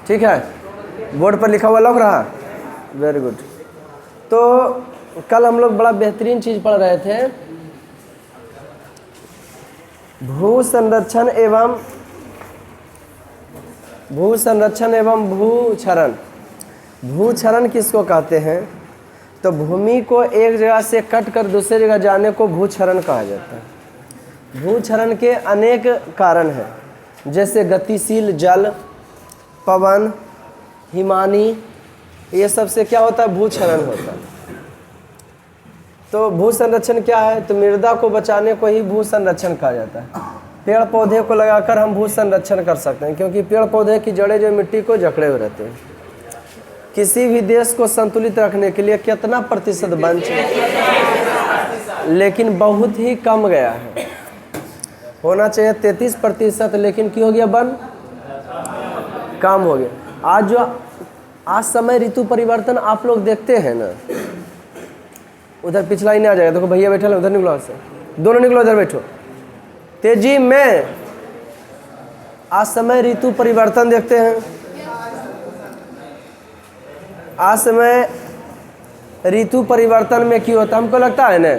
ठीक है, बोर्ड पर लिखा हुआ लग रहा, वेरी गुड। तो कल हम लोग बड़ा बेहतरीन चीज़ पढ़ रहे थे, भू संरक्षण एवं भूक्षरण। भूक्षरण किसको कहते हैं? तो भूमि को एक जगह से कट कर दूसरी जगह जाने को भूक्षरण कहा जाता है। भूक्षरण के अनेक कारण हैं, जैसे गतिशील जल, पवन, हिमानी, ये सब से क्या होता है? भूक्षरण होता है। तो भू संरक्षण क्या है? तो मृदा को बचाने को ही भू संरक्षण कहा जाता है। पेड़ पौधे को लगाकर हम भू संरक्षण कर सकते हैं, क्योंकि पेड़ पौधे की जड़ें जो मिट्टी को जकड़े हुए रहते हैं। किसी भी देश को संतुलित रखने के लिए कितना प्रतिशत बन चाहिए? लेकिन बहुत ही कम गया है, होना चाहिए 33%, लेकिन क्यों हो गया? बन कम हो गया। आज समय ऋतु परिवर्तन आप लोग देखते हैं ना, उधर पिछला ही नहीं आ जाएगा। देखो भैया बैठे हैं, उधर निकलो, से दोनों निकलो, उधर बैठो तेजी में। आज समय ऋतु परिवर्तन देखते हैं। आज समय ऋतु परिवर्तन में क्यों होता है? हमको लगता है ना,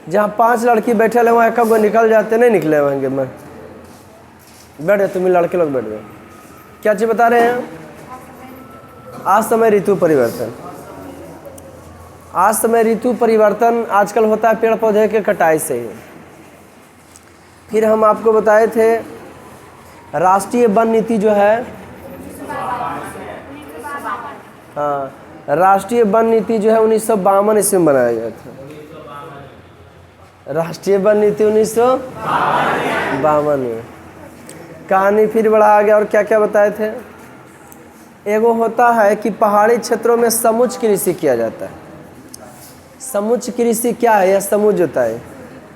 जहाँ 5 लड़की बैठे हैं वहाँ एक गो निकल जाते, नहीं निकले होंगे। मैं बैठ गए, तुम्हें लड़के लोग बैठ गए। क्या चीज़ बता रहे हैं? आज समय ऋतु परिवर्तन। आज समय ऋतु परिवर्तन आजकल होता है पेड़ पौधे के कटाई से ही। फिर हम आपको बताए थे राष्ट्रीय वन नीति जो है, हाँ, राष्ट्रीय वन नीति जो है 1952 ईस्वी में बनाया गया था। राष्ट्रीय वन नीति 1952 में। कहानी फिर बढ़ा आ गया। और क्या क्या बताए थे? एगो होता है कि पहाड़ी क्षेत्रों में समुच्च कृषि किया जाता है। समुच्च कृषि क्या है? यह समुच्च होता है।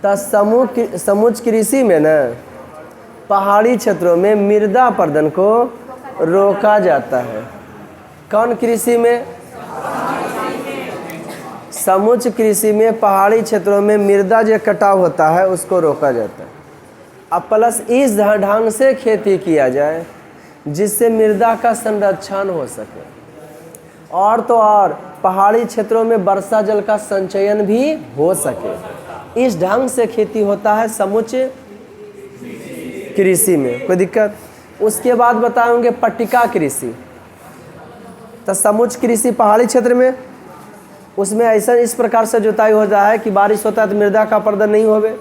तो समुच्च कृषि में ना पहाड़ी क्षेत्रों में मृदा अपरदन को रोका जाता है। कौन कृषि में? समुच्च कृषि में पहाड़ी क्षेत्रों में मृदा जो कटाव होता है उसको रोका जाता है। अब प्लस इस ढंग से खेती किया जाए जिससे मृदा का संरक्षण हो सके, और तो और पहाड़ी क्षेत्रों में वर्षा जल का संचयन भी हो सके। इस ढंग से खेती होता है समुच्च कृषि में। कोई दिक्कत? उसके बाद बताएंगे पट्टिका कृषि। तो समुच्च कृषि पहाड़ी क्षेत्र में, उसमें ऐसा इस प्रकार से जुताई हो जाए कि बारिश होता है तो मृदा का अपरदन नहीं होवे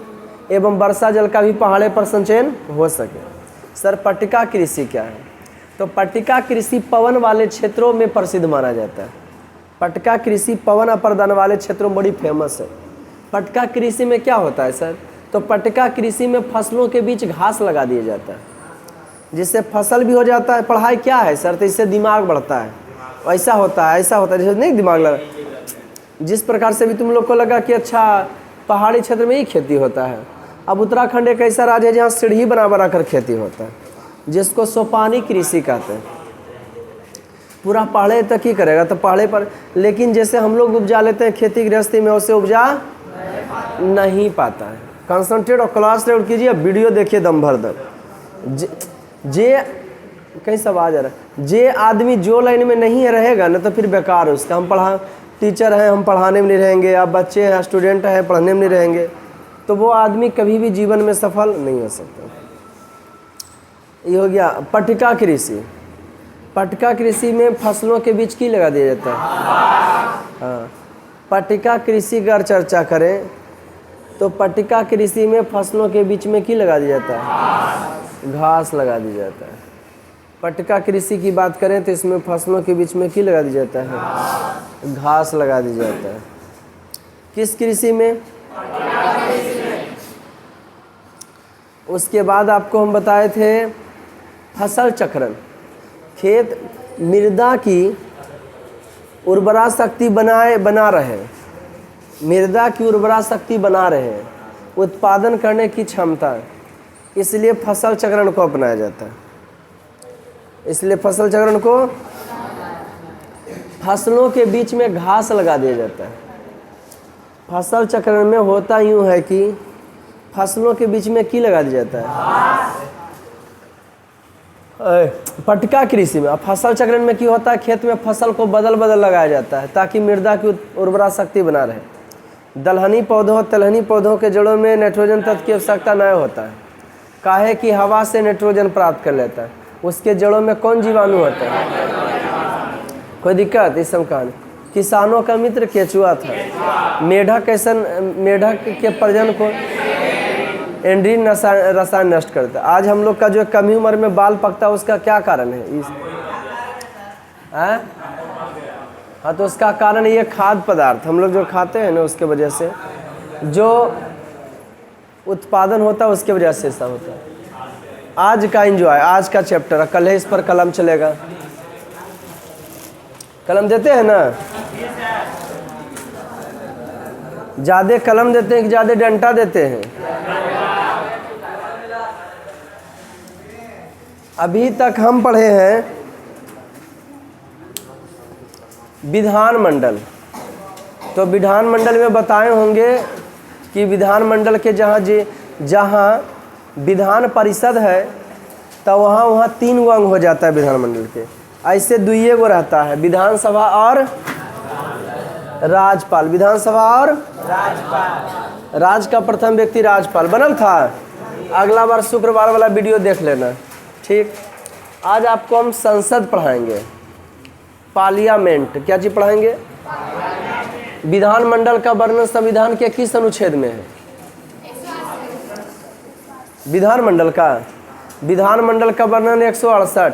एवं वर्षा जल का भी पहाड़े पर संचयन हो सके। सर पट्टिका कृषि क्या है? तो पट्टिका कृषि पवन वाले क्षेत्रों में प्रसिद्ध माना जाता है। पट्टिका कृषि पवन अपरदन वाले क्षेत्रों में बड़ी फेमस है। पट्टिका कृषि में क्या होता है सर? तो पट्टिका कृषि में फसलों के बीच घास लगा दिया जाता है, जिससे फसल भी हो जाता है। पढ़ाई क्या है सर? तो इससे दिमाग बढ़ता है। ऐसा होता है, ऐसा होता है, जैसे नहीं दिमाग लगा। जिस प्रकार से भी तुम लोग को लगा कि अच्छा पहाड़ी क्षेत्र में ही खेती होता है, अब उत्तराखंड एक ऐसा राज्य है जहाँ सीढ़ी बना बना कर खेती होता है, जिसको सोपानी कृषि कहते हैं। पूरा पहाड़े तक ही करेगा तो पहाड़े पर, लेकिन जैसे हम लोग उपजा लेते हैं खेती गृहस्थी में, वैसे उपजा नहीं पाता है। कंसंट्रेट और क्लास रेड कीजिए, वीडियो देखिए दम भर दम। जे कहीं सब आ जा रहा है। जे आदमी जो लाइन में नहीं रहेगा ना तो फिर बेकार है उसका। हम टीचर हैं, हम पढ़ाने में नहीं रहेंगे, आप बच्चे हैं, स्टूडेंट हैं, पढ़ने में नहीं रहेंगे, तो वो आदमी कभी भी जीवन में सफल नहीं हो सकता। ये हो गया पट्टिका कृषि। पट्टिका कृषि में फसलों के बीच की लगा दिया जाता है। हाँ, पट्टिका कृषि की अगर चर्चा करें तो पट्टिका कृषि में फसलों के बीच में की लगा दिया जाता है? घास लगा दिया जाता है। पट्टिका कृषि की बात करें तो इसमें फसलों के बीच में की लगा दिया जाता है? घास लगा दिया जाता है। किस कृषि में? उसके बाद आपको हम बताए थे फसल चक्रण। खेत मृदा की उर्वरा शक्ति बना रहे, मृदा की उर्वरा शक्ति बना रहे, उत्पादन करने की क्षमता, इसलिए फसल चक्रण को अपनाया जाता है। इसलिए फसल चक्रण को, फसलों के बीच में घास लगा दिया जाता है। फसल चक्रण में होता यूँ है कि फसलों के बीच में की लगा दिया जाता है? पट्टिका कृषि में, अब फसल चक्रण में क्या होता है, खेत में फसल को बदल बदल लगाया जाता है ताकि मृदा की उर्वरा शक्ति बना रहे। दलहनी पौधों तिलहनी पौधों के जड़ों में नाइट्रोजन तत्व की आवश्यकता न होता है, काहे कि हवा से नाइट्रोजन प्राप्त कर लेता है। उसके जड़ों में कौन जीवाणु होता है? कोई दिक्कत? इस कहानी किसानों का मित्र केचुआ था। मेढक मेढक के प्रजनन को एंड्रीन रसायन नष्ट करता है। आज हम लोग का जो कम ही उम्र में बाल पकता है उसका क्या कारण है? हाँ, तो उसका कारण ये खाद्य पदार्थ हम लोग जो खाते हैं ना, उसके वजह से जो उत्पादन होता है उसके वजह से ऐसा होता है। आज का एंजॉय, आज का चैप्टर, कल है इस पर कलम चलेगा। कलम देते हैं ना? ज्यादा कलम देते हैं कि ज्यादा डंडा देते हैं? अभी तक हम पढ़े हैं विधानमंडल। तो विधानमंडल में बताए होंगे कि विधानमंडल के जहाँ विधान परिषद है तो वहाँ 3 अंग हो जाता है विधानमंडल के। ऐसे 2 गो रहता है, विधानसभा और राज्यपाल। विधानसभा और राज का प्रथम व्यक्ति राज्यपाल बनल था। अगला बार शुक्रवार वाला वीडियो देख लेना, ठीक। आज आपको हम संसद पढ़ाएंगे, पार्लियामेंट। क्या चीज पढ़ाएंगे? विधानमंडल का वर्णन संविधान के किस अनुच्छेद में है? विधानमंडल का वर्णन 168।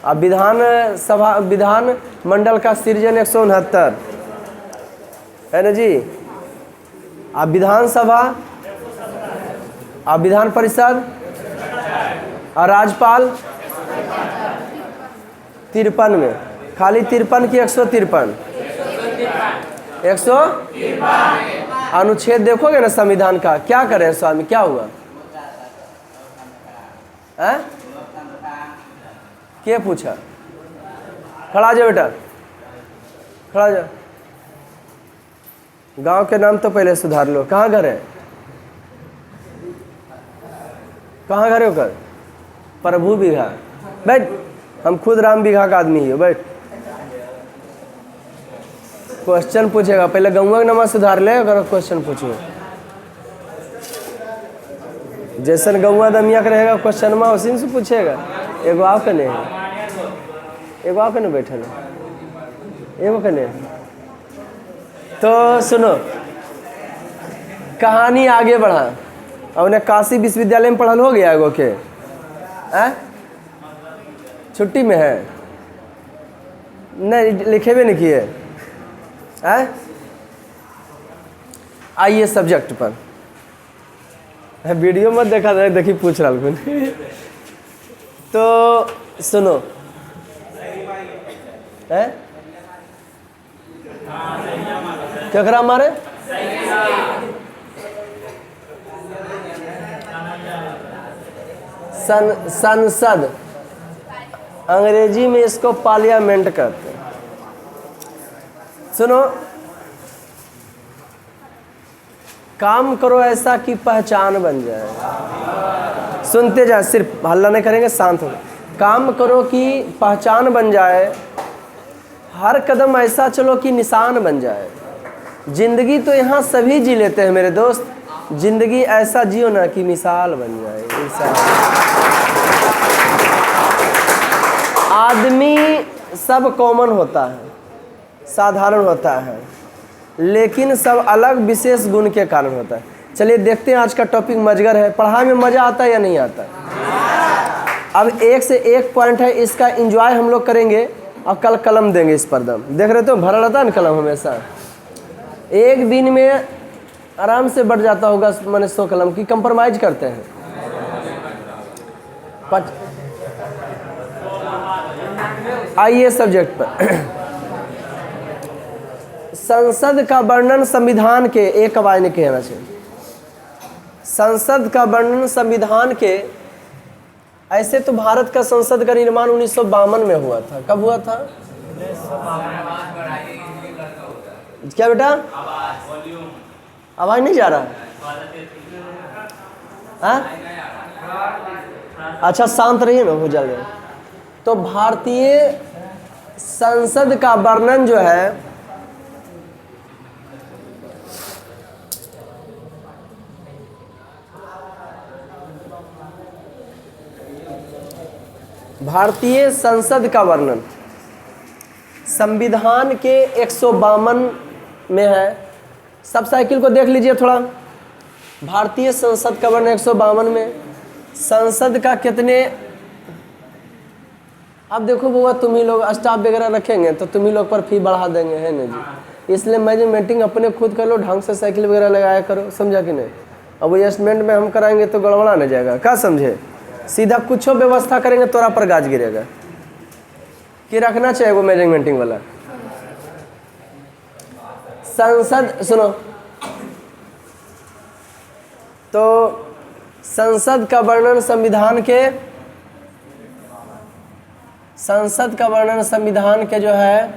अब विधान मंडल का सृजन 169 है ना जी। अब विधानसभा, अब विधान परिषद और राज्यपाल 53 में, खाली 53 की 153 अनुच्छेद देखोगे ना संविधान का। क्या करें स्वामी, क्या हुआ? क्या पूछा? खड़ा जा बेटा, खड़ा जा। गांव के नाम तो पहले सुधार लो। कहाँ घर है? कहाँ घर हो? कर प्रभु बिघा। बैठ, हम खुद राम बिघा का आदमी है। बैठ, क्वेश्चन पूछेगा पहले। गौवा का नाम सुधार ले, अगर क्वेश्चन पूछो। जैसन गौवा दमिया का रहेगा क्वेश्चन में उसी से पूछेगा। एगो आप कने है, एगो आप कने बैठे, एगो कने। तो सुनो, कहानी आगे बढ़ा। अब उन्हें काशी विश्वविद्यालय में पढ़ल हो गया एगो के छुट्टी में है, नहीं लिखे भी नहीं किए। आइए सब्जेक्ट पर। वीडियो मत देखा था, देखी पूछ रहा हूँ। तो सुनो, क्या मारे? संसद, अंग्रेजी में इसको पार्लियामेंट कहते हैं। सुनो, काम करो ऐसा कि पहचान बन जाए। सुनते जाए, सिर्फ हल्ला नहीं करेंगे, शांत हो। काम करो कि पहचान बन जाए, हर कदम ऐसा चलो कि निशान बन जाए। जिंदगी तो यहाँ सभी जी लेते हैं मेरे दोस्त, जिंदगी ऐसा जियो ना कि मिसाल बन जाए। आदमी सब कॉमन होता है, साधारण होता है, लेकिन सब अलग विशेष गुण के कारण होता है। चलिए देखते हैं, आज का टॉपिक मजगर है। पढ़ाई में मजा आता है या नहीं आता? अब एक से एक पॉइंट है, इसका एंजॉय हम लोग करेंगे और कल कलम देंगे इस पर दम। देख रहे तो भरा रहता है ना कलम हमेशा। एक दिन में आराम से बढ़ जाता होगा मैंने 100 कलम की। कंप्रोमाइज करते हैं। आइए सब्जेक्ट पर। संसद का वर्णन संविधान के, एक आवाज नहीं कहना चाहिए। संसद का वर्णन संविधान के। ऐसे तो भारत का संसद का निर्माण 1952 में हुआ था। कब हुआ था? क्या बेटा? आवाज नहीं जा रहा? हाँ? अच्छा शांत रहिए ना, हो जाएगा। तो भारतीय संसद का वर्णन जो है भारतीय संसद का वर्णन संविधान के 152 में है। सब साइकिल को देख लीजिए थोड़ा। भारतीय संसद का वर्णन 152 में। संसद का कितने, अब देखो बुआ तुम ही लोग स्टाफ वगैरह रखेंगे तो तुम ही लोग पर फी बढ़ा देंगे, है ना जी। इसलिए मैनेजमेंटिंग अपने खुद कर लो, ढंग से साइकिल वगैरह लगाया करो, समझा कि नहीं। अब वो एस्टिमेट में हम कराएंगे तो गड़बड़ा न जाएगा, क्या समझे। सीधा कुछ व्यवस्था करेंगे तोरा पर गाज गिरेगा। कि रखना चाहिए वो मैनेजमेंटिंग वाला। संसद सुनो, तो संसद का वर्णन संविधान के जो है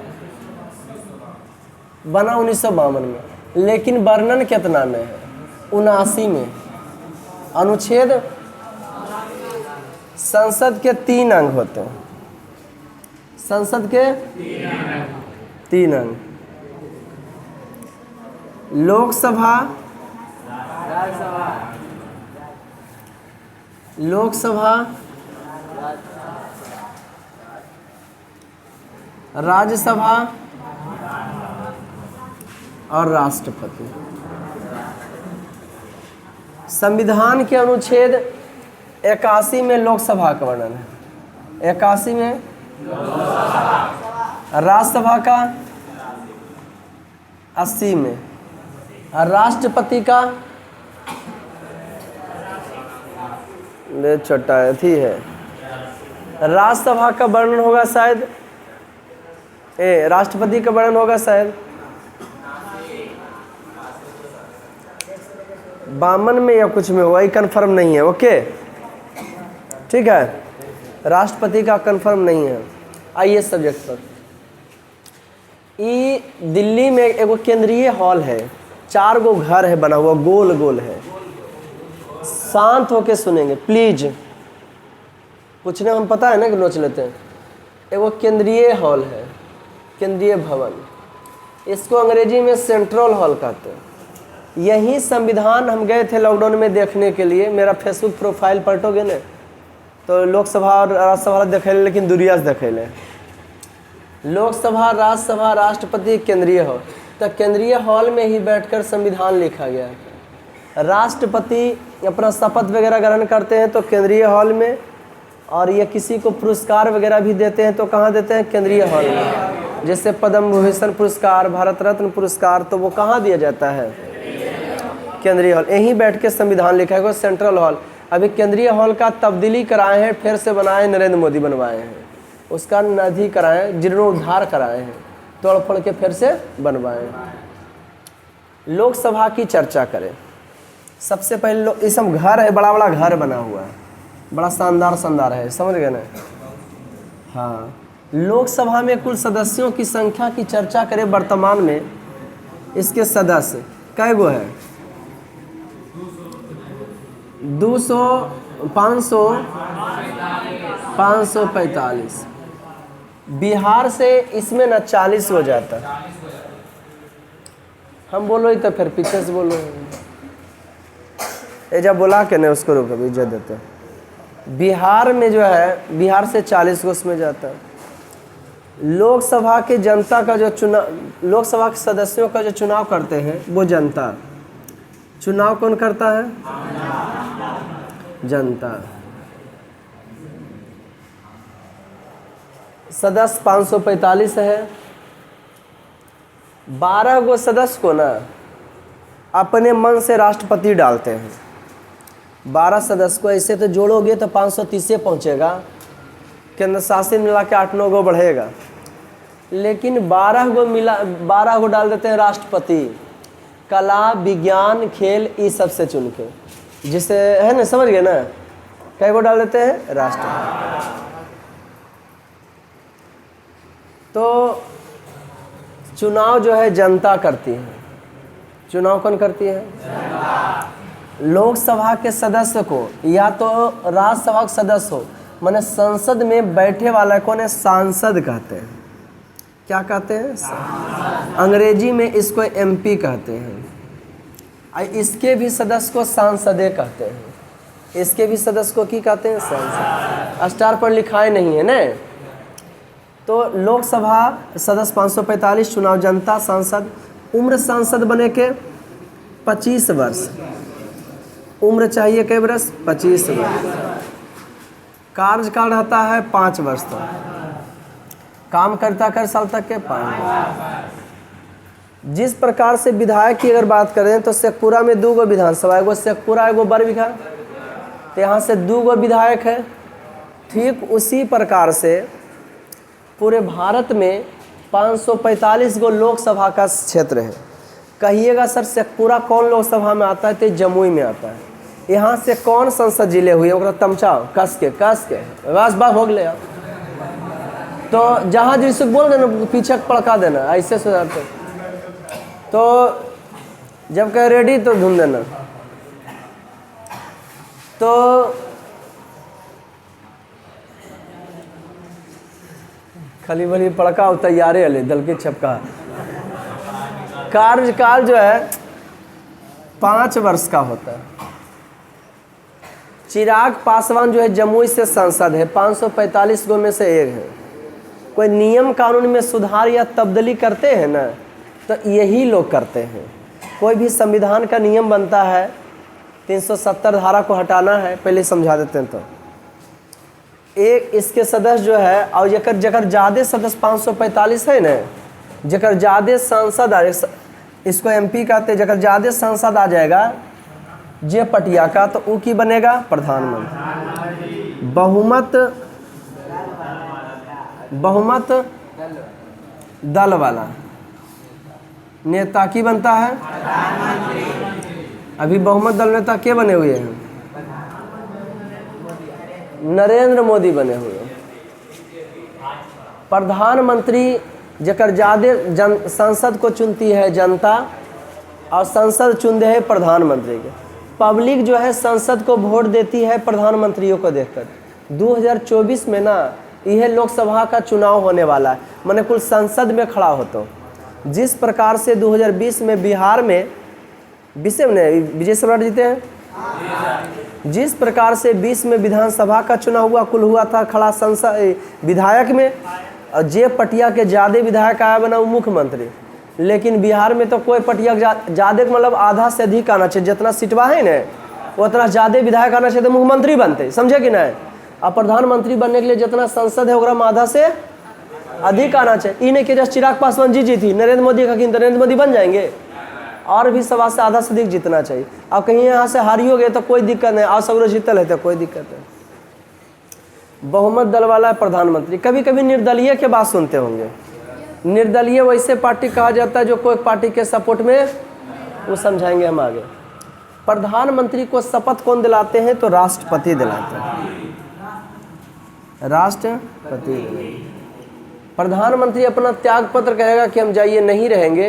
बना 1952 में, लेकिन वर्णन कितना में है, 79 में। अनुच्छेद, संसद के 3 अंग होते हैं। संसद के 3 अंग, लोकसभा, राज्यसभा और राष्ट्रपति। संविधान के अनुच्छेद 81 में लोकसभा का वर्णन है, 81 में राज्यसभा का, 80 में राष्ट्रपति का, छोटा थी है। राज्यसभा का वर्णन होगा शायद, राष्ट्रपति का वर्णन होगा शायद 52 में या कुछ में होगा, ये कन्फर्म नहीं है। ओके ठीक है, राष्ट्रपति का कन्फर्म नहीं है। आइए सब्जेक्ट पर। ये दिल्ली में एगो केंद्रीय हॉल है, 4 गो घर है बना हुआ, गोल गोल है। शांत होके सुनेंगे प्लीज, पूछने हम पता है ना कि नोच लेते हैं। एगो केंद्रीय हॉल है, केंद्रीय भवन, इसको अंग्रेजी में सेंट्रल हॉल कहते हैं। यही संविधान हम गए थे लॉकडाउन में देखने के लिए। मेरा फेसबुक प्रोफाइल पलटोगे ना तो लोकसभा और राज्यसभा देखे, लेकिन दुनिया से देखे ले। लोकसभा, राज्यसभा, राष्ट्रपति, केंद्रीय हॉल। तो केंद्रीय हॉल में ही बैठकर संविधान लिखा गया है। राष्ट्रपति अपना शपथ वगैरह ग्रहण करते हैं तो केंद्रीय हॉल में, और ये किसी को पुरस्कार वगैरह भी देते हैं तो कहाँ देते हैं, केंद्रीय हॉल में। जैसे पद्म विभूषण पुरस्कार, भारत रत्न पुरस्कार, तो वो कहाँ दिया जाता है, केंद्रीय हॉल। यहीं बैठ के संविधान लिखा है, सेंट्रल हॉल। अभी केंद्रीय हॉल का तब्दीली कराए हैं, फिर से बनाए, नरेंद्र मोदी बनवाए हैं। उसका नधी कराए, जीर्णोद्धार कराए हैं, तोड़ फोड़ के फिर से बनवाए हैं। लोकसभा की चर्चा करें। सबसे पहले इस सब घर है, बड़ा बड़ा घर बना हुआ है, बड़ा शानदार है, समझ गए ना। हाँ, लोकसभा में कुल सदस्यों की संख्या की चर्चा करें वर्तमान में। इसके सदस्य कै गो है, 200, 545। बिहार से इसमें ना 40 हो जाता। हम बोलो ही तो फिर पीछे से बोलो, जब बुला के नहीं उसको रोक इज्जत देते। बिहार में जो है, बिहार से 40 को उसमें जाता है। लोकसभा के जनता का जो चुनाव, लोकसभा के सदस्यों का जो चुनाव करते हैं वो जनता। चुनाव कौन करता है, जनता। सदस्य 545 है। 12 गो सदस्य को ना अपने मन से राष्ट्रपति डालते हैं। 12 सदस्य को ऐसे तो जोड़ोगे तो 530 पहुंचेगा, केंद्र शासित मिला के 8-9 गो बढ़ेगा। लेकिन 12 गो डाल देते हैं राष्ट्रपति, कला, विज्ञान, खेल, ये सबसे चुन के, जिसे है ना, समझ गए ना। कई गो डाल देते हैं राष्ट्रपति। तो चुनाव जो है जनता करती है। चुनाव कौन करती है, लोकसभा के सदस्य को या तो राज्यसभा के सदस्य हो, माने संसद में बैठे वाला कौन है? सांसद कहते हैं। क्या कहते हैं? अंग्रेजी में इसको एमपी कहते हैं। इसके भी सदस्य को सांसदे कहते हैं। इसके भी सदस्य को की कहते हैं? सांसद। स्टार पर लिखाए नहीं है ना। तो लोकसभा सदस्य 545, चुनाव जनता सांसद। उम्र सांसद बने के 25 वर्ष। उम्र चाहिए कै वर्ष? 25 वर्ष। कार्यकाल रहता है 5 वर्ष तक। काम करता कर साल तक के 5 वर्ष। जिस प्रकार से विधायक की अगर बात करें तो शेखपुरा में 2 गो विधानसभा, एगो शेखपुरा एगो बरबीघा, तो यहाँ से 2 गो विधायक है। ठीक उसी प्रकार से पूरे भारत में 545 गो लोकसभा का क्षेत्र है। कहिएगा सर शेखपुरा कौन लोकसभा में आता है? तो जमुई में आता है। यहाँ से कौन संसद जिले हुए? ओकरा तमचाओ कस के बस बात हो गए। तो जहाँ जिसको बोल देना पीछे पड़का देना, ऐसे सुधारते। तो जब कह रेडी तो ढूंढ देना। तो खाली भली पड़का और तैयारे अले दल के छपका। कार्यकाल जो है 5 वर्ष का होता है। चिराग पासवान जो है जमुई से सांसद है, 545 गो में से एक है। कोई नियम कानून में सुधार या तब्दीली करते हैं ना, तो यही लोग करते हैं। कोई भी संविधान का नियम बनता है, 370 धारा को हटाना है, पहले समझा देते हैं। तो एक इसके सदस्य जो है, और जकर ज़्यादा सदस्य 545 है ना, जकर ज़्यादा सांसद आ, इसको एमपी कहते हैं। जकर ज़्यादा सांसद आ जाएगा जे पटिया का, तो वो की बनेगा? प्रधानमंत्री। बहुमत दल वाला नेता की बनता है? अभी बहुमत दल नेता के बने हुए हैं? नरेंद्र मोदी बने हुए हैं। प्रधानमंत्री जकर ज़्यादा संसद को चुनती है जनता, और संसद चुनते है प्रधानमंत्री के। पब्लिक जो है संसद को वोट देती है प्रधानमंत्रियों को देखकर। 2024 में ना यह लोकसभा का चुनाव होने वाला है, माने कुल संसद में खड़ा होता। जिस प्रकार से 2020 में बिहार में विजय सम्राट जीते हैं, जिस प्रकार से 20 में विधानसभा का चुनाव हुआ, कुल हुआ था खड़ा संसद विधायक में, और जे पटिया के ज़्यादा विधायक आया बना वो मुख्यमंत्री। लेकिन बिहार में तो कोई पटिया ज़्यादा मतलब आधा से अधिक आना चाहिए, जितना सीटवा है ना उतना ज़्यादा विधायक आना चाहिए तो मुख्यमंत्री बनते, समझे कि नहीं? और प्रधानमंत्री बनने के लिए जितना संसद है वह आधा से अधिक आना चाहिए। इन्हें के जब चिराग पासवान जी थी, नरेंद्र मोदी का कि नरेंद्र मोदी बन जाएंगे, और भी सभा से आधा से अधिक जीतना चाहिए। अब कहीं यहाँ से हारियो गए तो कोई दिक्कत नहीं, और सगरो जीतल है तो कोई दिक्कत नहीं। बहुमत दल वाला है प्रधानमंत्री। कभी कभी निर्दलीय के बात सुनते होंगे। निर्दलीय वैसे पार्टी कहा जाता है जो कोई पार्टी के सपोर्ट में, वो समझाएंगे हम आगे। प्रधानमंत्री को शपथ कौन दिलाते हैं? तो राष्ट्रपति दिलाते हैं। राष्ट्रपति। प्रधानमंत्री अपना त्याग पत्र कहेगा कि हम जाइए नहीं रहेंगे,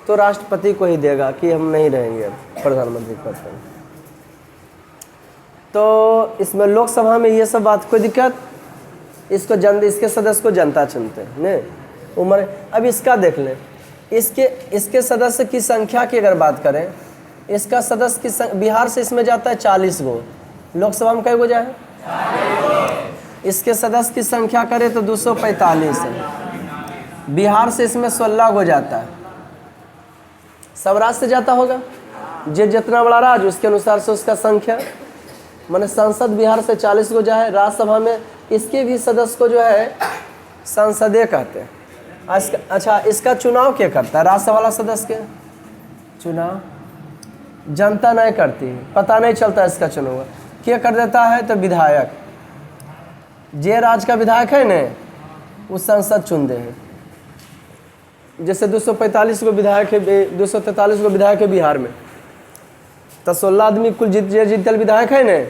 तो राष्ट्रपति को ही देगा कि हम नहीं रहेंगे प्रधानमंत्री पद पर। तो इसमें लोकसभा में ये सब बात कोई दिक्कत, इसके सदस्य को जनता चुनते हैं ने उम्र। अब इसका देख लें, इसके सदस्य की संख्या की अगर बात करें, इसका सदस्य की बिहार से इसमें जाता है 40 गो, लोकसभा में कई गो जाए? इसके सदस्य की संख्या करें तो 245 है। बिहार से इसमें 16 गो जाता है। सब राज्य से जाता होगा, जितना बड़ा राज्य उसके अनुसार से उसका संख्या। माने संसद बिहार से 40 गो जाए। राज्यसभा में इसके भी सदस्य को जो है संसदीय कहते हैं। अच्छा, इसका चुनाव क्या करता है? राज्यसभा वाला सदस्य के चुनाव जनता नहीं करती है, पता नहीं चलता इसका चुनाव क्या कर देता है। तो विधायक, जे राज्य का विधायक है ना, वो संसद चुन दे हैं। जैसे 245 गो विधायक है, 243 गो विधायक है बिहार में, तो 16 आदमी कुल जीतल विधायक है ना,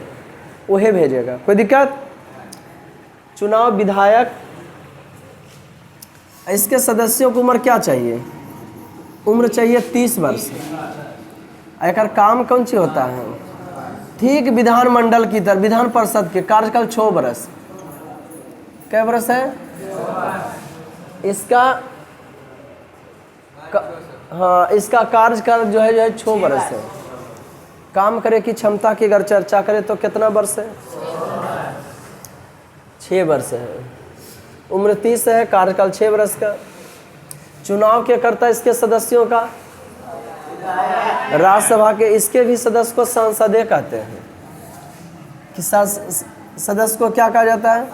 वही भेजेगा, कोई दिक्कत। चुनाव विधायक। इसके सदस्यों को उम्र क्या चाहिए? उम्र चाहिए 30 वर्ष। एक काम कौन सी होता है? ठीक विधानमंडल की तरह, विधान परिषद के कार्यकाल 6 वर्ष। क्या वर्ष है? इसका हाँ, इसका कार्यकाल जो है 6 वर्ष है। काम करे की क्षमता की अगर चर्चा करें तो कितना वर्ष है? 6 वर्ष है। उम्र 30 है, कार्यकाल 6 वर्ष का। चुनाव क्या करता है इसके सदस्यों का? राज्यसभा के इसके भी सदस्य को सांसदे कहते हैं। कि सदस्य को क्या कहा जाता है?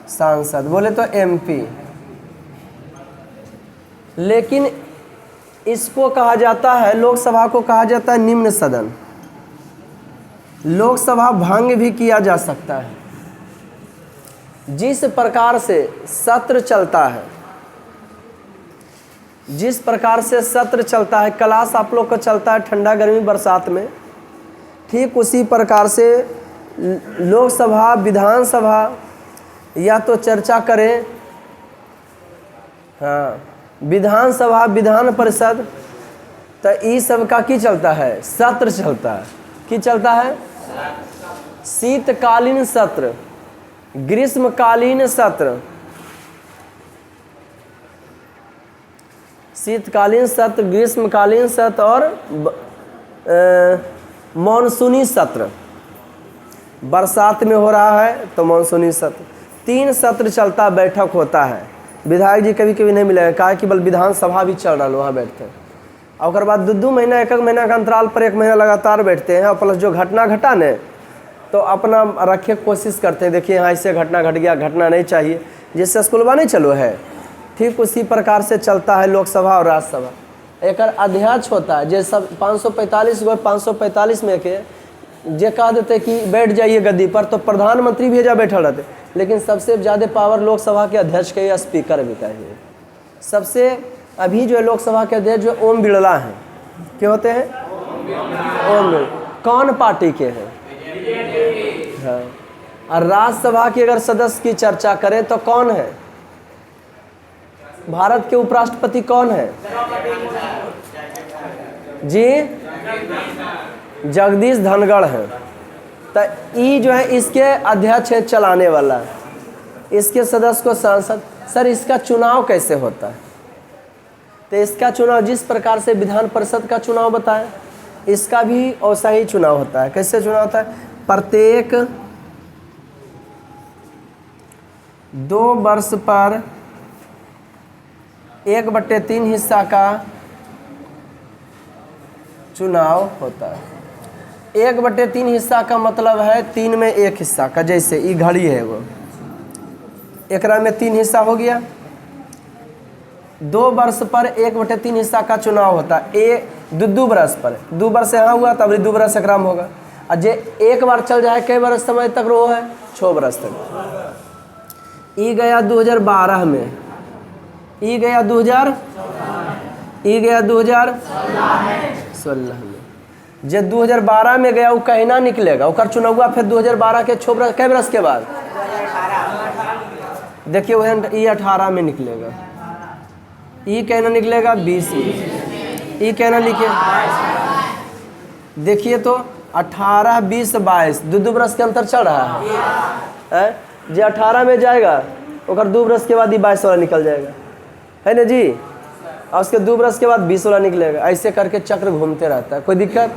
सांसद। बोले तो एमपी। लेकिन इसको कहा जाता है, लोकसभा को कहा जाता है निम्न सदन। लोकसभा भंग भी किया जा सकता है। जिस प्रकार से सत्र चलता है, जिस प्रकार से सत्र चलता है, क्लास आप लोग का चलता है ठंडा गर्मी बरसात में, ठीक उसी प्रकार से लोकसभा विधानसभा या तो चर्चा करें, हाँ, विधानसभा विधान परिषद, तो ये सब का की चलता है? सत्र चलता है। की चलता है? शीतकालीन सत्र, ग्रीष्मकालीन सत्र, शीतकालीन सत्र, ग्रीष्मकालीन सत्र और मानसूनी सत्र। बरसात में हो रहा है तो मानसूनी सत्र। 3 सत्र चलता, बैठक होता है। विधायक जी कभी कभी नहीं मिलेगा, कहा कि बल विधानसभा भी चल रहा है, वहाँ बैठते हैं। और उसके बाद 2 महीना 1 महीना का अंतराल पर 1 महीना लगातार बैठते हैं। और प्लस जो घटना घटा ने तो अपना रखे कोशिश करते हैं, देखिए यहाँ इससे घटना घट गया, घटना नहीं चाहिए, जिससे स्कूलवा नहीं चलो है। ठीक उसी प्रकार से चलता है लोकसभा और राज्यसभा। एक अध्यक्ष होता है, जैसे 545 में के जे कह देते कि बैठ जाइए गद्दी पर, तो प्रधानमंत्री भी जा बैठा रहते। लेकिन सबसे ज़्यादा पावर लोकसभा के अध्यक्ष के या स्पीकर भी कहिए। सबसे अभी जो है लोकसभा के अध्यक्ष जो ओम बिरला हैं, क्या होते हैं? ओम बिरला। कौन पार्टी के हैं? हाँ। और राज्यसभा के अगर सदस्य की चर्चा करें तो कौन है? भारत के उपराष्ट्रपति कौन है जी? जगदीश धनखड़ है। तो ये जो है इसके अध्यक्ष है, चलाने वाला। इसके सदस्य को सांसद। सर इसका चुनाव कैसे होता है? तो इसका चुनाव जिस प्रकार से विधान परिषद का चुनाव बताएं, इसका भी वैसा ही चुनाव होता है। कैसे चुनाव होता है? प्रत्येक 2 वर्ष पर 1/3 हिस्सा का चुनाव होता है। 1/3 हिस्सा का मतलब है 3 में 1 हिस्सा का। जैसे ये घड़ी है, वो एकरा में 3 हिस्सा हो गया। 2 वर्ष पर 1/3 हिस्सा का चुनाव होता है। 2 वर्ष पर 2 वर्ष यहाँ हुआ, तब 2 वर्ष एकरा में होगा। और जे एक बार चल जाए, कई वर्ष समय तक रो है? 6 वर्ष तक। ये गया 2012 में, ये गया 2016 में। जे 2012 में गया वो कहना निकलेगा, वो चुनाव हुआ फिर 2012 के 6 वर्ष, कई वर्ष के बाद देखिए वह ये 18 में निकलेगा। ये कहना निकलेगा 20 में। ये कहना लिखे, देखिए तो 18, 20, 22 2 वर्ष के अंतर चल रहा है। जो 18 में जाएगा और 2 वर्ष के बाद ही 22 वाला निकल जाएगा, है ना जी? और उसके 2 वर्ष के बाद 20 वाला निकलेगा। ऐसे करके चक्र घूमते रहता है। कोई दिक्कत?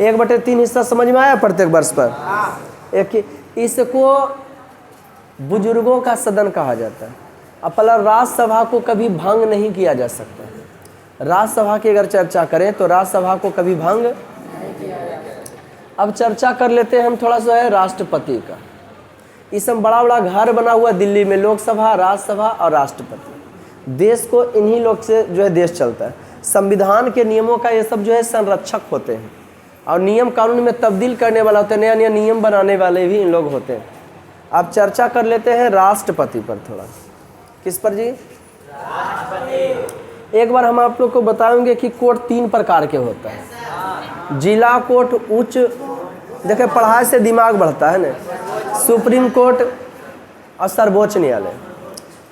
1/3 हिस्सा समझ में आया प्रत्येक वर्ष पर? एक इसको बुजुर्गों का सदन कहा जाता है। अपना राज्यसभा को कभी भंग नहीं किया जा सकता। राज्यसभा की अगर चर्चा करें तो राज्यसभा को कभी भंग। अब चर्चा कर लेते हैं हम थोड़ा सा है राष्ट्रपति का। इस सब बड़ा घर बना हुआ दिल्ली में, लोकसभा, राज्यसभा और राष्ट्रपति। देश को इन्हीं लोग से जो है देश चलता है। संविधान के नियमों का ये सब जो है संरक्षक होते हैं और नियम कानून में तब्दील करने वाला होते हैं। नया नया नियम बनाने वाले भी इन लोग होते हैं। अब चर्चा कर लेते हैं राष्ट्रपति पर थोड़ा। किस पर जी? राष्ट्रपति। एक बार हम आप लोग को बताएंगे कि कोर्ट 3 प्रकार के होता है। जिला कोर्ट, उच्च, देखिए पढ़ाई से दिमाग बढ़ता है ना, सुप्रीम कोर्ट और सर्वोच्च न्यायालय।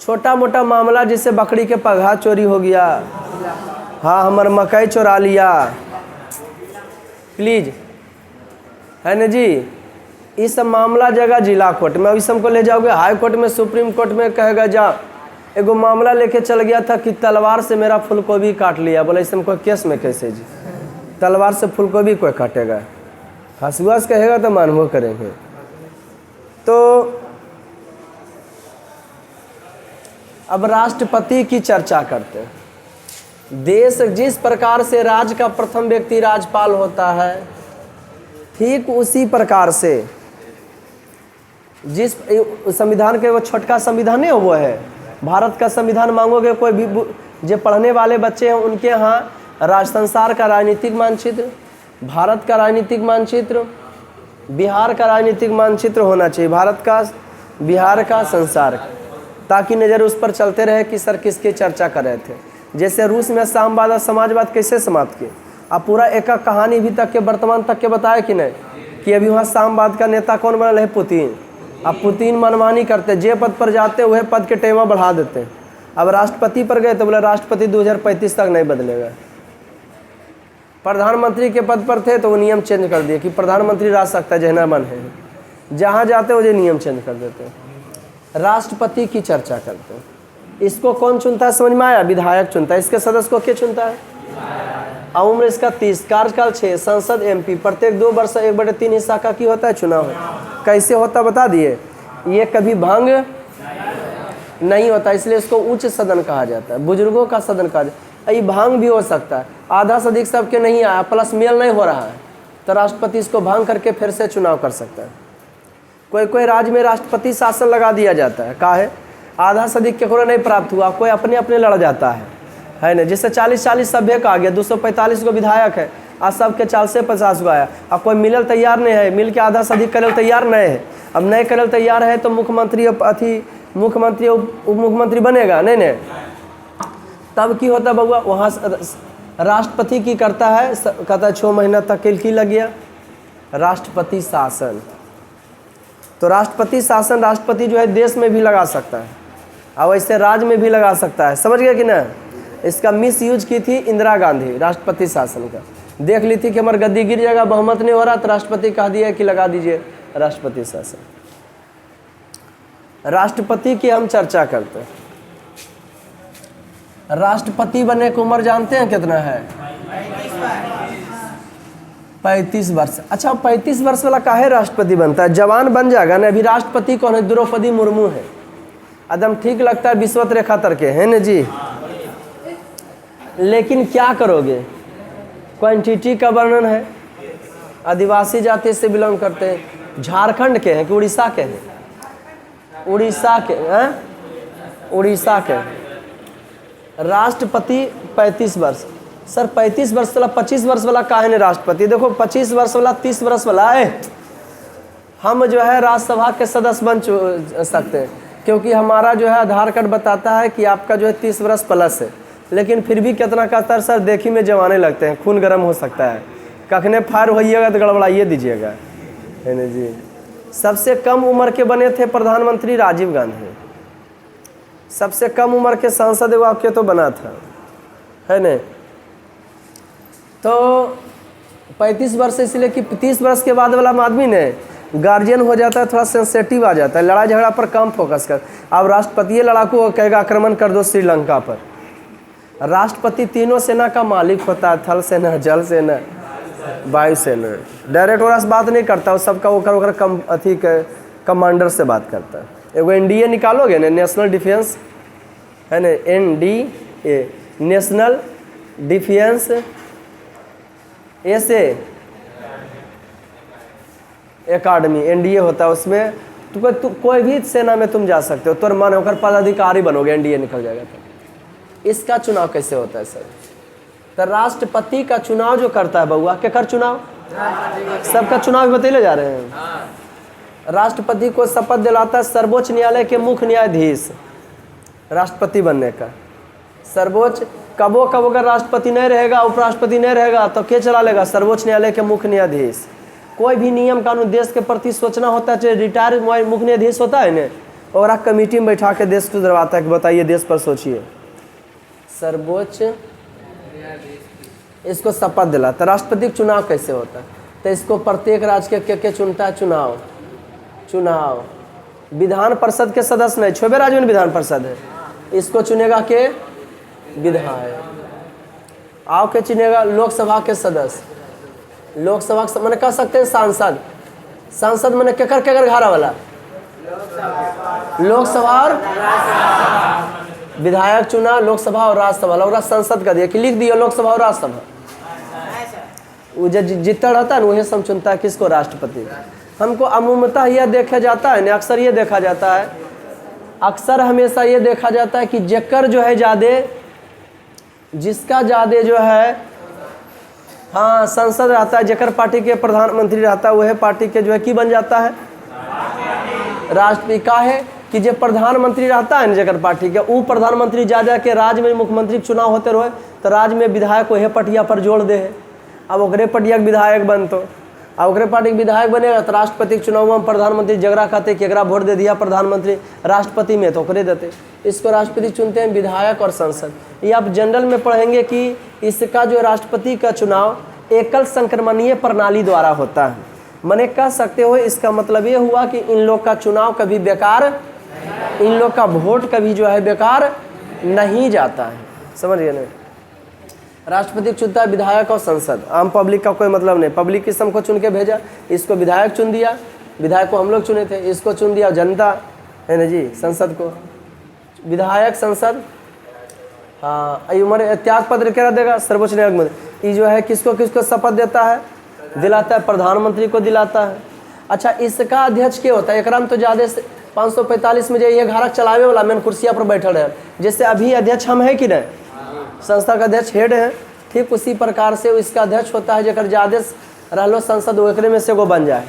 छोटा मोटा मामला जिससे बकरी के पगहा चोरी हो गया, हाँ हमार मकई चोरा लिया, प्लीज, है ना जी, इस मामला जगह जिला कोर्ट में, अब इस हमको ले जाओगे हाई कोर्ट में, सुप्रीम कोर्ट में, कहेगा जा एगो मामला लेके चल गया था कि तलवार से मेरा फूलगोभी काट लिया। बोले इस हमको केस में कैसे जी, तलवार से फूलगोभी कोई काटेगा? हंसुआ से कहेगा तो मानबो करेंगे। तो अब राष्ट्रपति की चर्चा करते हैं। देश जिस प्रकार से राज्य का प्रथम व्यक्ति राज्यपाल होता है, ठीक उसी प्रकार से जिस संविधान के वो छोटका संविधान है वो है भारत का संविधान। मांगोगे कोई भी जो पढ़ने वाले बच्चे हैं उनके यहाँ राज संसार का राजनीतिक मानचित्र, भारत का राजनीतिक मानचित्र, बिहार का राजनीतिक मानचित्र होना चाहिए, भारत का, बिहार का, संसार का, ताकि नज़र उस पर चलते रहे कि सर किसकी चर्चा कर रहे थे। जैसे रूस में साम्यवाद और समाजवाद कैसे समाप्त किए, अब पूरा एक कहानी भी तक के वर्तमान तक के बताया कि नहीं, कि अभी वहाँ साम्यवाद का नेता कौन बनल है? पुतिन। अब पुतिन मनमानी करते, जे पद पर जाते वह पद के टेमा बढ़ा देते। अब राष्ट्रपति पर गए तो बोले राष्ट्रपति 2035 तक नहीं बदलेगा। प्रधानमंत्री के पद पर थे तो वो नियम चेंज कर दिए कि प्रधानमंत्री रह सकता है जहना मन है, जहाँ जाते वो नियम चेंज कर देते। राष्ट्रपति की चर्चा करते हैं। इसको कौन चुनता है समझ में आया? विधायक चुनता है। इसके सदस्य को क्या चुनता है? उम्र इसका 30, कार्यकाल 6, संसद MP, प्रत्येक 2 वर्ष 1/3 हिस्सा का की होता है चुनाव। कैसे होता बता दिए, ये कभी भंग नहीं होता, इसलिए इसको उच्च सदन कहा जाता है, बुजुर्गों का सदन कहा जाता है। ये भंग भी हो सकता है, आधा से अधिक सबके नहीं आया, प्लस मेल नहीं हो रहा है, तो राष्ट्रपति इसको भंग करके फिर से चुनाव कर सकता है। कोई कोई राज्य में राष्ट्रपति शासन लगा दिया जाता है, काहे? आधा से अधिक केकरो नहीं प्राप्त हुआ, कोई अपने अपने लड़ जाता है ना। जिससे 40-40 सभ्य का आ गया, 245 को विधायक है, आज सबके 450 को आया। अब कोई मिलल तैयार नहीं है, मिल के आधा से अधिक करल तैयार नहीं है। अब नहीं करल तैयार है तो मुख्यमंत्री मुख्यमंत्री उप मुख्यमंत्री बनेगा नहीं। तब की होता बउआ, वहाँ राष्ट्रपति की करता है, कहता है 6 महीना तक की लग गया राष्ट्रपति शासन। तो राष्ट्रपति शासन राष्ट्रपति जो है देश में भी लगा सकता है और वैसे राज्य में भी लगा सकता है, समझ गए कि ना। इसका मिस यूज की थी इंदिरा गांधी राष्ट्रपति शासन का, देख ली थी कि हमारी गद्दी गिर जाएगा, बहुमत नहीं हो रहा, तो राष्ट्रपति कह दिया कि लगा दीजिए राष्ट्रपति शासन। राष्ट्रपति की हम चर्चा करते हैं। राष्ट्रपति बनने की उम्र जानते हैं कितना है? 35 वर्ष। अच्छा, 35 वर्ष वाला काहे राष्ट्रपति बनता है? जवान बन जाएगा ना। अभी राष्ट्रपति कौन है? द्रौपदी मुर्मू है। एकदम ठीक लगता है, विश्वत रेखा तरके है ना जी। लेकिन क्या करोगे, क्वांटिटी का वर्णन है, आदिवासी जाति से बिलोंग करते हैं, झारखंड के हैं कि उड़ीसा के हैं? उड़ीसा के हैं, उड़ीसा के। राष्ट्रपति 35 वर्ष। सर 35 वर्ष वाला 25 वर्ष वाला काहे ने राष्ट्रपति? देखो 25 वर्ष वाला 30 वर्ष वाला है, हम जो है राज्यसभा के सदस्य बन सकते हैं, क्योंकि हमारा जो है आधार कार्ड बताता है कि आपका जो है 30 वर्ष प्लस है। लेकिन फिर भी कितना कहता है सर, देखी में जवाने लगते हैं, खून गर्म हो सकता है, कखने फायर होइएगा तो गड़बड़ाइए दीजिएगा, है ना जी। सबसे कम उम्र के बने थे प्रधानमंत्री राजीव गांधी। सबसे कम उम्र के सांसद वो आपके तो बना था, है ना। तो 35 वर्ष इसलिए कि 30 वर्ष के बाद वाला आदमी ने गार्जियन हो जाता है, थोड़ा सेंसिटिव आ जाता है, लड़ाई झगड़ा पर कम फोकस कर। अब राष्ट्रपति लड़ाकू कहेगा आक्रमण कर दो श्रीलंका पर। राष्ट्रपति तीनों सेना का मालिक होता है, थल सेना, जल सेना, वायु सेना। डायरेक्ट ओरा से बात नहीं करता, वो सबका ओकर कम अथी के कमांडर से बात करता है। एगो NDA निकालोगे ना, नेशनल डिफेंस, है ना, NDA, नेशनल डिफेंस ऐसे एकेडमी, NDA होता है। उसमें तू कोई भी सेना में तुम जा सकते हो, तुम मन होकर पदाधिकारी बनोगे, NDA निकल जाएगा। तो इसका चुनाव कैसे होता है सर? तो राष्ट्रपति का चुनाव जो करता है बउआ, क्या कर चुनाव? सबका चुनाव बतैले जा रहे हैं। राष्ट्रपति को शपथ दिलाता है सर्वोच्च न्यायालय के मुख्य न्यायाधीश, राष्ट्रपति बनने का। सर्वोच्च कबो कबो अगर राष्ट्रपति नहीं रहेगा, उपराष्ट्रपति नहीं रहेगा, तो क्या चला लेगा? सर्वोच्च न्यायालय के मुख्य न्यायाधीश। कोई भी नियम कानून देश के प्रति सोचना होता है, चाहे रिटायर मुख्य न्यायाधीश होता है ना, और कमेटी में बैठा के देश को दरवाता है कि बताइए देश पर सोचिए। सर्वोच्च इसको शपथ दिलाता। राष्ट्रपति चुनाव कैसे होता है? तो इसको प्रत्येक राज्य के चुनता है चुनाव, चुनाव। विधान परिषद के सदस्य नहीं, 6वें राज्य में विधान परिषद है, इसको चुनेगा के विधायक। आओ के चुनेगा लोकसभा के सदस्य। लोकसभा के मैंने कह सकते हैं सांसद। सांसद मैंने केकर केकर घारा वाला, लोकसभा और विधायक चुना, लोकसभा और राज्यसभा, और संसद का दिया कि लिख दिया लोकसभा और राज्यसभा। वो जो जितना रहता है ना वही सब चुनता है किसको, राष्ट्रपति। हमको अमूमतः यह देखा जाता है ना, अक्सर ये देखा जाता है, अक्सर हमेशा ये देखा जाता है कि जेकर जो है ज़्यादा, जिसका ज़्यादा जो है हाँ संसद रहता है, जेकर पार्टी के प्रधानमंत्री रहता है वह पार्टी के जो है की बन जाता है, राष्ट्रपति। का है कि जो प्रधानमंत्री रहता है ना जेकर पार्टी के, वो प्रधानमंत्री जा के राज्य में मुख्यमंत्री चुनाव होते रहे तो राज्य में विधायक वह पटिया पर जोड़ दे है। अब ओकरे पटिया के विधायक बनतो, अब ओकरे पार्टी के विधायक बनेगा तो राष्ट्रपति के चुनाव में प्रधानमंत्री जगरा खाते कि एकरा वोट दे दिया प्रधानमंत्री राष्ट्रपति में तो ओकरे देते। इसको राष्ट्रपति चुनते हैं, विधायक और संसद। ये आप जनरल में पढ़ेंगे कि इसका जो राष्ट्रपति का चुनाव एकल संक्रमणीय प्रणाली द्वारा होता है। मने कह सकते हो इसका मतलब ये हुआ कि इन लोग का चुनाव कभी बेकार, इन लोग का वोट कभी जो है बेकार नहीं जाता है। समझ गए ना? राष्ट्रपति चुनता है विधायक और संसद, आम पब्लिक का कोई मतलब नहीं। पब्लिक किस को चुन के भेजा, इसको विधायक चुन दिया, विधायक को हम लोग चुने थे, इसको चुन दिया जनता है ना जी, संसद को। विधायक संसद हाँ उम्र त्याग पत्र क्या देगा, सर्वोच्च न्यायालय में ये जो है किसको किसको शपथ देता है, दिलाता है, प्रधानमंत्री को दिलाता है। अच्छा इसका अध्यक्ष क्या होता है, एक तो ज़्यादा 545 में जो ये घारक चलावे वाला मेन कुर्सिया पर बैठल है, जैसे अभी अध्यक्ष हम है कि नहीं, संस्था का अध्यक्ष हेड है, ठीक उसी प्रकार से इसका अध्यक्ष होता है जकर ज़्यादा रहलो संसद ओकरे में से वो बन जाए।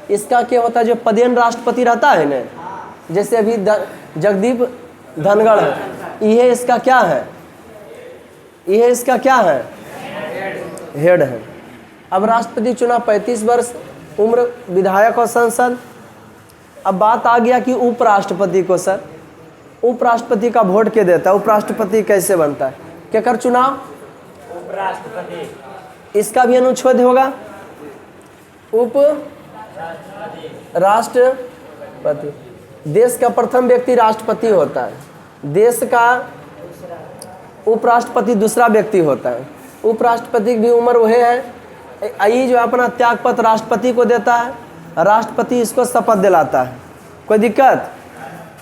इसका क्या होता है, जो पदेन राष्ट्रपति रहता है ना, जैसे अभी जगदीप धनगढ़ है, यह इसका क्या है, यह इसका क्या है, हेड है। अब राष्ट्रपति चुना 35 वर्ष उम्र, विधायक और संसद। अब बात आ गया कि उपराष्ट्रपति को, सर उपराष्ट्रपति का वोट के देता है, उपराष्ट्रपति कैसे बनता है, क्या कर चुनाव, उपराष्ट्रपति। इसका भी अनुच्छेद होगा, उप राष्ट्रपति। देश का प्रथम व्यक्ति राष्ट्रपति होता है, देश का उपराष्ट्रपति दूसरा व्यक्ति होता है। उपराष्ट्रपति की भी उम्र वही है, ये जो अपना त्यागपत्र राष्ट्रपति को देता है, राष्ट्रपति इसको शपथ दिलाता है। कोई दिक्कत,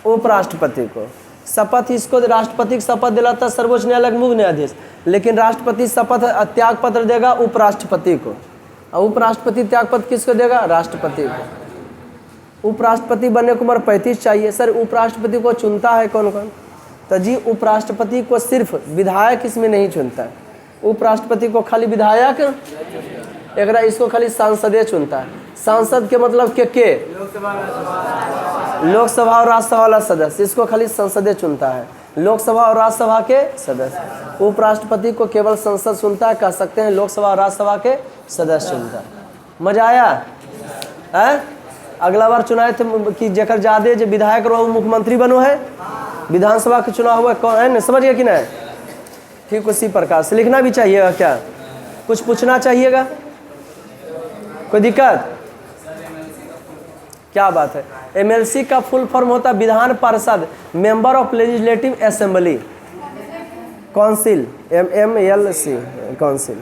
उपराष्ट्रपति को शपथ, इसको राष्ट्रपति की शपथ दिलाता है सर्वोच्च न्यायालय के मुख्य न्यायाधीश, लेकिन राष्ट्रपति शपथ त्याग पत्र देगा उपराष्ट्रपति को, और उपराष्ट्रपति त्याग पत्र किसको देगा, राष्ट्रपति को। उपराष्ट्रपति बनने को उम्र 35 चाहिए। सर उपराष्ट्रपति को चुनता है कौन कौन, तो जी उपराष्ट्रपति को सिर्फ विधायक इसमें नहीं चुनता है, उपराष्ट्रपति को खाली विधायक, एक इसको खाली सांसदे चुनता है। सांसद के मतलब के लोकसभा और राज्यसभा वाला सदस्य, इसको खाली संसदे चुनता है, लोकसभा और राज्यसभा के सदस्य। उपराष्ट्रपति को केवल संसद चुनता है, कह सकते हैं लोकसभा और राज्यसभा के सदस्य चुनता है। मजा आया है? अगला बार चुनाए थे कि जेकर ज्यादा जो विधायक रहो मुख्यमंत्री बनो है, विधानसभा के चुनाव हुआ कौन है, समझ गया कि नहीं? ठीक उसी प्रकार से लिखना भी चाहिएगा, क्या कुछ पूछना चाहिएगा, कोई दिक्कत? क्या बात है। एमएलसी का फुल फॉर्म होता है विधान पार्षद, member of legislative assembly council, MLC council.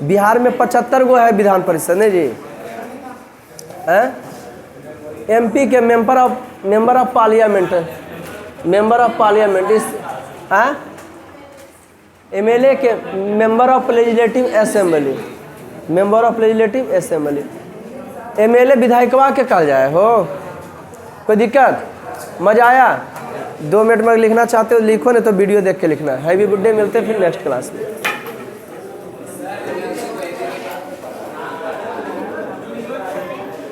Bihar में 75 गो है विधान परिषद नहीं जी, MP के member of parliament, member of parliament इस MLA के member of legislative assembly, member of legislative assembly. MLA विधायकवा के कहा जाए हो, कोई दिक्कत? मजा आया? 2 मिनट में लिखना चाहते हो लिखो, नहीं तो वीडियो देख के लिखना। हैवी गुड डे, मिलते हैं फिर नेक्स्ट क्लास में।